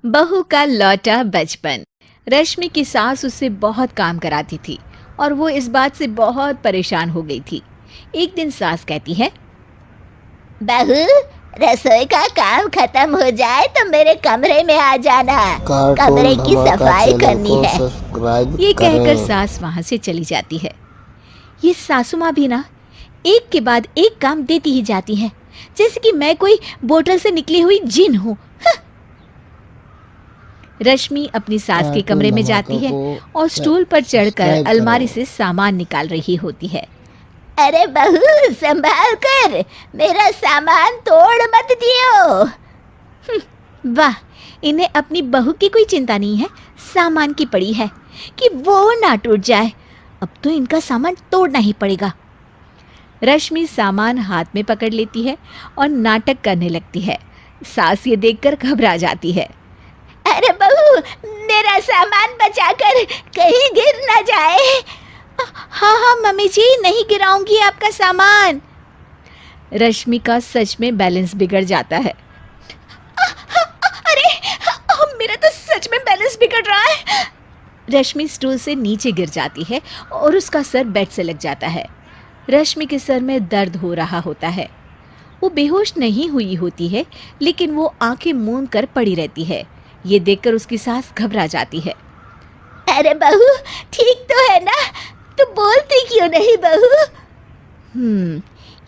बहू का लौटा बचपन। रश्मि की सास उससे बहुत काम कराती थी और वो इस बात से बहुत परेशान हो गई थी। एक दिन सास कहती है, बहू, रसोई का काम खत्म हो जाए तो मेरे कमरे में आ जाना। कमरे कार्टून की धमाका सफाई चैनल करनी को है। सब्सक्राइब ये कहकर करें। सास वहां से चली जाती है। ये सासू माँ भी ना एक के बाद एक काम देती ही जाती है, जैसे कि मैं कोई बोतल से निकली हुई जिन हूँ। रश्मि अपनी सास के कमरे कार्टून में धमाका जाती है को और स्टूल पर चढ़कर सब्सक्राइब अलमारी करें। से सामान निकाल रही होती है। अरे बहू, संभाल कर, मेरा सामान तोड़ मत दियो। वाह, इन्हें अपनी बहू की कोई चिंता नहीं है, सामान की पड़ी है कि वो ना टूट जाए। अब तो इनका सामान तोड़ना ही पड़ेगा। रश्मि सामान हाथ में पकड़ लेती है और नाटक करने लगती है। सास ये देखकर घबरा जाती है। अरे बहू, मेरा सामान बचाकर कहीं गिर ना जाए। हाँ हाँ मम्मी जी, नहीं गिराऊंगी आपका सामान। रश्मि का सच में बैलेंस बिगड़ जाता है। अरे, मेरा तो सच में बैलेंस बिगड़ रहा है। रश्मि स्टूल से नीचे गिर जाती है और उसका सर बेड से लग जाता है। रश्मि के सर में दर्द हो रहा होता है। वो बेहोश नहीं हुई होती है, लेकिन वो आंखें मूंद कर पड़ी रहती है। ये देखकर उसकी सास घबरा जाती है। अरे बहू, ठीक तो है ना? तू बोलती क्यों नहीं बहू?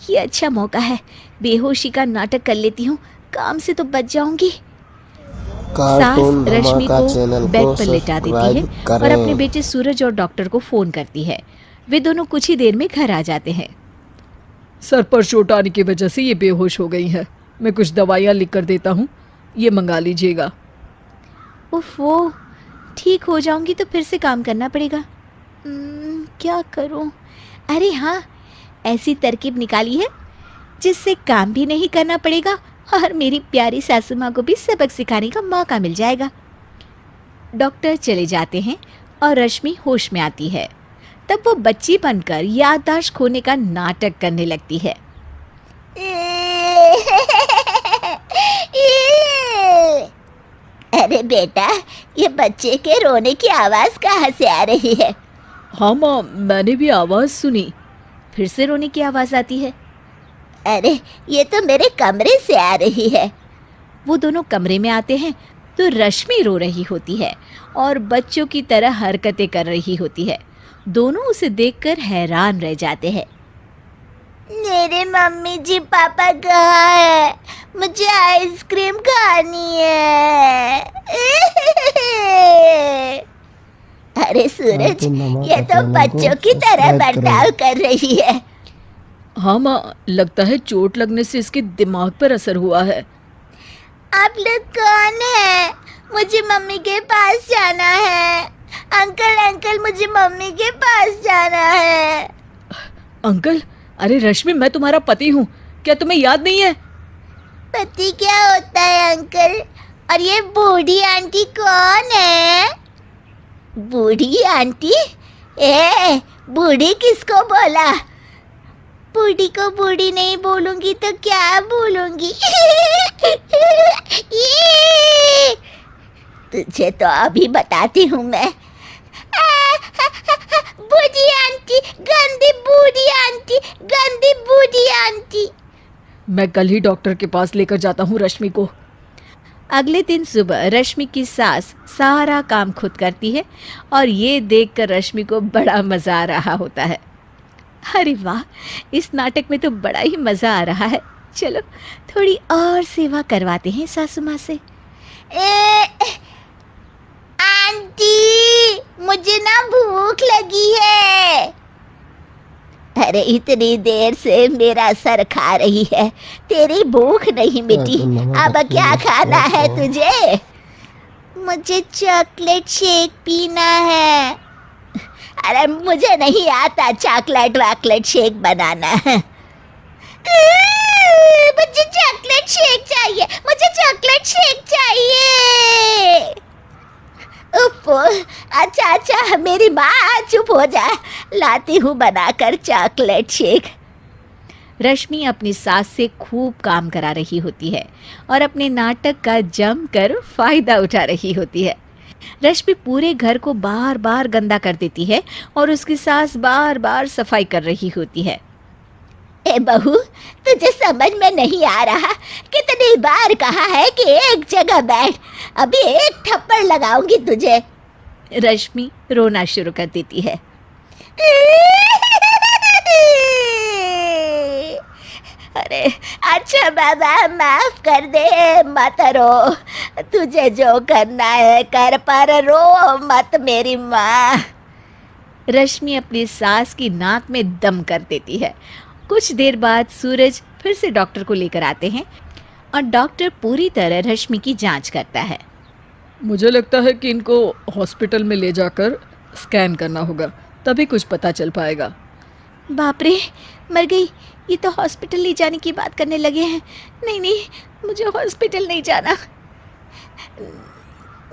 ये अच्छा मौका है, बेहोशी का नाटक कर लेती हूँ, काम से तो बच जाऊंगी। सास कार्टून रश्मि धमाका को चैनल बेड को पर लेटा देती है सब्सक्राइब और अपने करें। बेटे सूरज और डॉक्टर को फोन करती है। वे दोनों कुछ ही देर में घर आ जाते हैं। सर पर चोट आने की वजह से ये बेहोश हो गई है। मैं कुछ दवाइयाँ लिख कर देता हूँ, ये मंगा लीजिएगा। उफ, वो ठीक हो जाऊंगी तो फिर से काम करना पड़ेगा। क्या करूं? अरे हाँ, ऐसी तरकीब निकाली है जिससे काम भी नहीं करना पड़ेगा और मेरी प्यारी सासू माँ को भी सबक सिखाने का मौका मिल जाएगा। डॉक्टर चले जाते हैं और रश्मि होश में आती है। तब वो बच्ची बनकर याददाश्त खोने का नाटक करने लगती है। अरे बेटा, ये बच्चे के रोने की आवाज कहाँ से आ रही है? हाँ माँ, मैंने भी आवाज़ सुनी। फिर से रोने की आवाज़ आती है। अरे, ये तो मेरे कमरे से आ रही है। वो दोनों कमरे में आते हैं तो रश्मि रो रही होती है और बच्चों की तरह हरकतें कर रही होती है। दोनों उसे देखकर हैरान रह जाते हैं। मेरे मम्मी जी पापा कहाँ है? मुझे आइसक्रीम खानी है। अरे सूरज, कार्टून धमाका ये तो चैनल को बच्चों की तरह सब्सक्राइब बर्ताव कर रही है। हाँ माँ, लगता है चोट लगने से इसके दिमाग पर असर हुआ है। आप लोग कौन है? मुझे मम्मी के पास जाना है। अंकल अंकल, मुझे मम्मी के पास जाना है। अंकल, अरे रश्मि, मैं तुम्हारा पति हूँ, क्या तुम्हें याद नहीं है? पति क्या होता है अंकल? और ये बूढ़ी आंटी कौन है? बूढ़ी आंटी? ए, बूढ़ी किसको बोला? बूढ़ी को बूढ़ी नहीं बोलूंगी तो क्या बोलूंगी? तुझे तो अभी बताती हूँ मैं। बूढ़ी आंटी, गंदी बूढ़ी आंटी, गंदी बूढ़ी आंटी। मैं कल ही डॉक्टर के पास लेकर जाता हूँ रश्मि को। अगले दिन सुबह रश्मि की सास सारा काम खुद करती है और ये देखकर रश्मि को बड़ा मज़ा आ रहा होता है। अरे वाह, इस नाटक में तो बड़ा ही मज़ा आ रहा है। चलो थोड़ी और सेवा करवाते हैं सासू माँ से। आंटी, मुझे ना भूख लगी है। अरे इतनी देर से मेरा सर खा रही है, तेरी भूख नहीं मिटी। अब क्या खाना है तुझे? मुझे चॉकलेट शेक पीना है। अरे मुझे नहीं आता चॉकलेट वाकलेट शेक बनाना। मुझे चॉकलेट शेक चाहिए, मुझे चॉकलेट शेक चाहिए। उफ, अच्छा अच्छा, मेरी माँ चुप हो जा, लाती हूँ बनाकर चॉकलेट शेक। रश्मि अपनी सास से खूब काम करा रही होती है और अपने नाटक का जमकर फायदा उठा रही होती है। रश्मि पूरे घर को बार बार गंदा कर देती है और उसकी सास बार बार सफाई कर रही होती है। ए बहू, तुझे समझ में नहीं आ रहा? कितनी बार कहा है कि एक जगह बैठ, अभी एक थप्पड़ लगाऊंगी तुझे। रश्मि रोना शुरू कर देती है। अरे अच्छा बाबा, माफ कर दे, मत रो। तुझे जो करना है कर, पर रो मत मेरी माँ। रश्मि अपनी सास की नाक में दम कर देती है। कुछ देर बाद सूरज फिर से डॉक्टर को लेकर आते हैं और डॉक्टर पूरी तरह रश्मि की जांच करता है। मुझे लगता है कि इनको हॉस्पिटल में ले जाकर स्कैन करना होगा, तभी कुछ पता चल पाएगा। बाप रे, मर गई। ये तो हॉस्पिटल ले जाने की बात करने लगे हैं। नहीं नहीं, मुझे हॉस्पिटल नहीं जाना।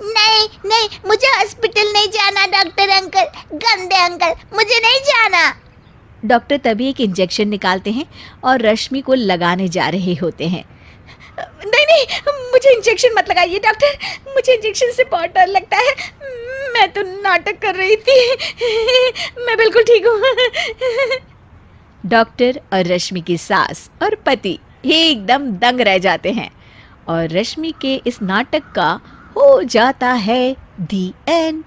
नहीं नहीं, मुझे हॉस्पिटल नहीं जाना डॉक्टर अंकल, गंदे अंकल, मुझे नहीं जाना। डॉक्टर तभी एक इंजेक्शन निकालते हैं और रश्मि को लगाने जा रहे होते हैं। नहीं नहीं, मुझे इंजेक्शन मत लगाइए डॉक्टर, मुझे इंजेक्शन से बहुत डर लगता है। मैं तो नाटक कर रही थी, मैं बिल्कुल ठीक हूँ। डॉक्टर और रश्मि की सास और पति एकदम दंग रह जाते हैं और रश्मि के इस नाटक का हो जाता है दी एंड।